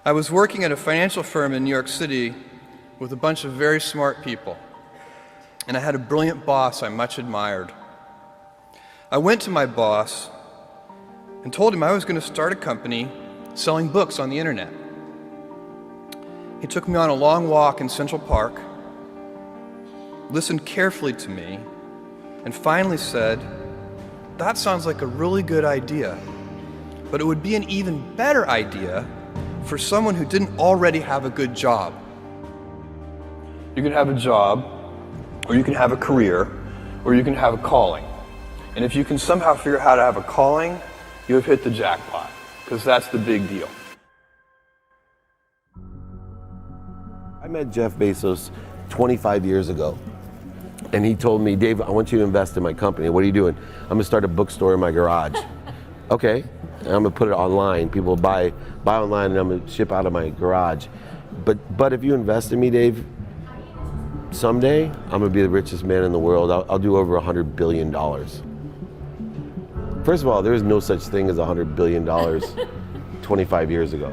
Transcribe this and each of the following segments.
I was working at a financial firm in New York City with a bunch of very smart people, and I had a brilliant boss I much admired. I went to my boss and told him I was going to start a company selling books on the internet. He took me on a long walk in Central Park, listened carefully to me, and finally said, "That sounds like a really good idea, but it would be an even better idea for someone who didn't already have a good job." You can have a job, or you can have a career, or you can have a calling. And if you can somehow figure out how to have a calling, you have hit the jackpot, because that's the big deal. I met Jeff Bezos 25 years ago, and he told me, "Dave, I want you to invest in my company." "What are you doing?" "I'm gonna start a bookstore in my garage." "Okay, and I'm gonna put it online. People buy online, and I'm gonna ship out of my garage. But if you invest in me, Dave, someday I'm gonna be the richest man in the world. I'll do over $100 billion. First of all, there is no such thing as $100 billion 25 years ago.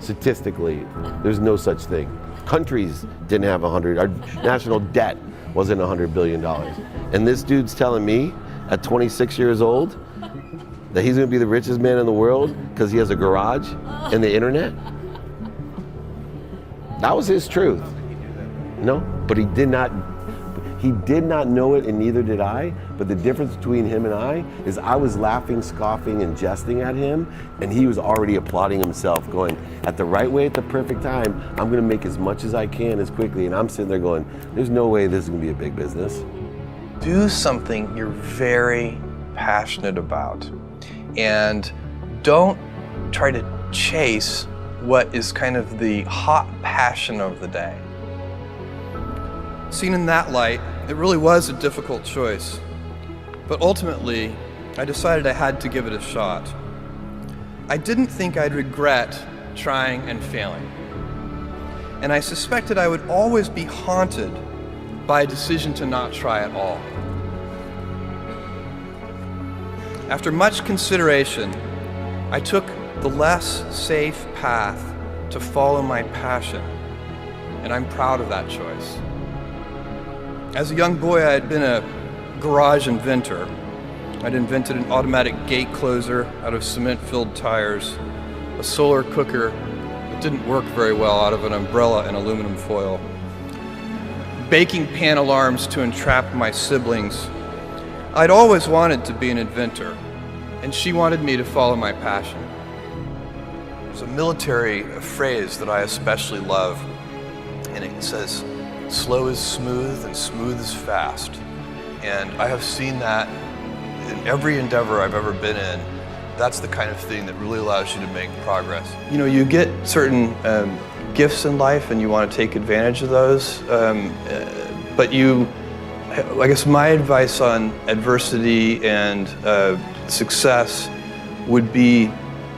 Statistically, there's no such thing. Countries didn't have 100, our national debt wasn't $100 billion. And this dude's telling me at 26 years old that he's gonna be the richest man in the world because he has a garage and the internet? That was his truth. No, but he did not know it, and neither did I. But the difference between him and I is I was laughing, scoffing, and jesting at him, and he was already applauding himself, going, at the right way, at the perfect time, I'm gonna make as much as I can as quickly. And I'm sitting there going, there's no way this is gonna be a big business. Do something you're very passionate about, and don't try to chase what is kind of the hot passion of the day. Seen in that light, it really was a difficult choice, but ultimately, I decided I had to give it a shot. I didn't think I'd regret trying and failing, and I suspected I would always be haunted by a decision to not try at all. After much consideration, I took the less safe path to follow my passion, and I'm proud of that choice. As a young boy, I had been a garage inventor. I'd invented an automatic gate closer out of cement-filled tires, a solar cooker that didn't work very well out of an umbrella and aluminum foil, baking pan alarms to entrap my siblings. I'd always wanted to be an inventor, and she wanted me to follow my passion. There's a military phrase that I especially love, and it says, "Slow is smooth and smooth is fast." And I have seen that in every endeavor I've ever been in. That's the kind of thing that really allows you to make progress. You know, you get certain gifts in life and you want to take advantage of those, but I guess my advice on adversity and success would be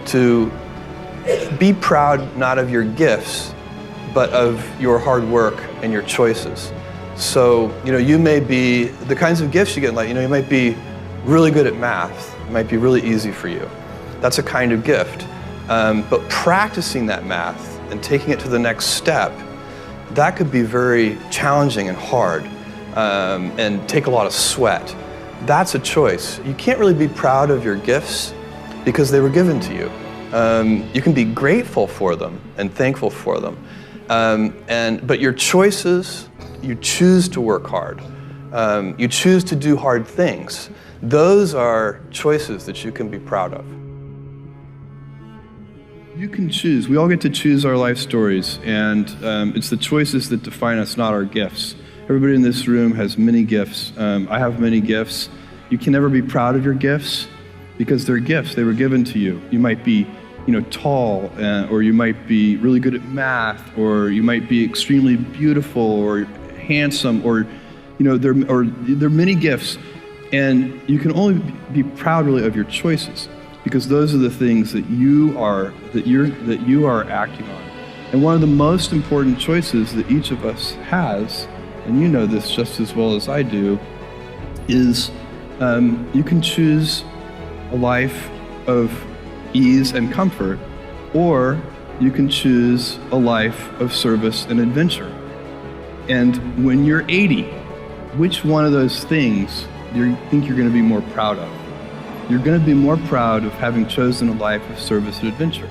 to be proud not of your gifts, but of your hard work and your choices. So, you may be, the kinds of gifts you get in life, you might be really good at math. It might be really easy for you. That's a kind of gift. But practicing that math and taking it to the next step, that could be very challenging and hard and take a lot of sweat. That's a choice. You can't really be proud of your gifts because they were given to you. You can be grateful for them and thankful for them. But your choices, you choose to work hard. You choose to do hard things. Those are choices that you can be proud of. You can choose. We all get to choose our life stories, and it's the choices that define us, not our gifts. Everybody in this room has many gifts. I have many gifts. You can never be proud of your gifts because they're gifts. They were given to you. You might be tall, or you might be really good at math, or you might be extremely beautiful or handsome, or there are many gifts, and you can only be proud really of your choices because those are the things that you are acting on. And one of the most important choices that each of us has, and you know this just as well as I do, is you can choose a life of ease and comfort, or you can choose a life of service and adventure. And when you're 80, which one of those things do you think you're going to be more proud of? You're going to be more proud of having chosen a life of service and adventure.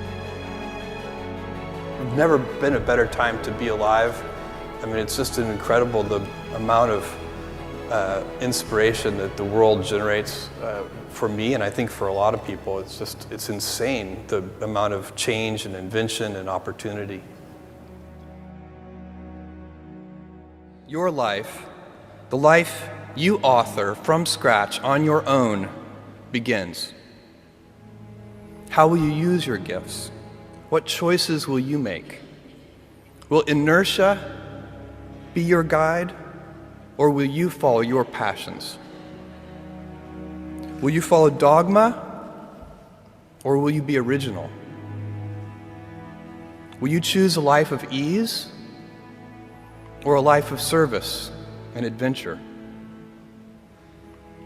There's never been a better time to be alive. I mean, it's just incredible the amount of inspiration that the world generates for me, and I think for a lot of people. It's insane, the amount of change and invention and opportunity. Your life, the life you author from scratch on your own, begins. How will you use your gifts? What choices will you make? Will inertia be your guide, or will you follow your passions? Will you follow dogma, or will you be original? Will you choose a life of ease, or a life of service and adventure?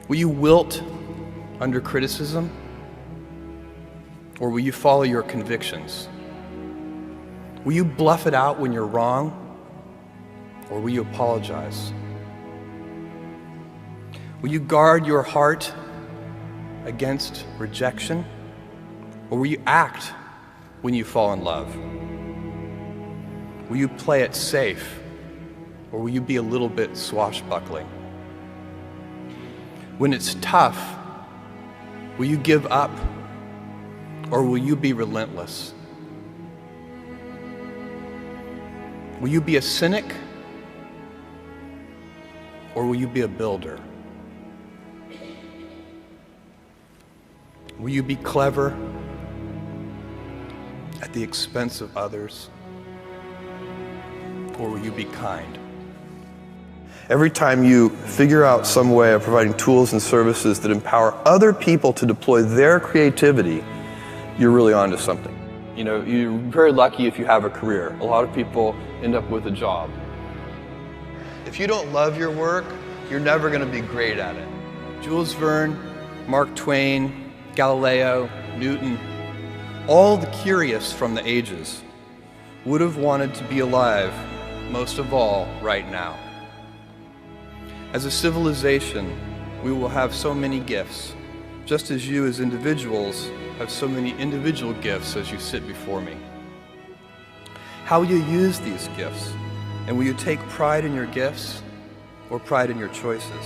Will you wilt under criticism, or will you follow your convictions? Will you bluff it out when you're wrong, or will you apologize? Will you guard your heart against rejection, or will you act when you fall in love? Will you play it safe, or will you be a little bit swashbuckling? When it's tough, will you give up, or will you be relentless? Will you be a cynic, or will you be a builder? Will you be clever at the expense of others, or will you be kind? Every time you figure out some way of providing tools and services that empower other people to deploy their creativity, you're really onto something. You know, you're very lucky if you have a career. A lot of people end up with a job. If you don't love your work, you're never going to be great at it. Jules Verne, Mark Twain, Galileo, Newton, all the curious from the ages would have wanted to be alive, most of all, right now. As a civilization, we will have so many gifts, just as you as individuals have so many individual gifts as you sit before me. How will you use these gifts? And will you take pride in your gifts or pride in your choices?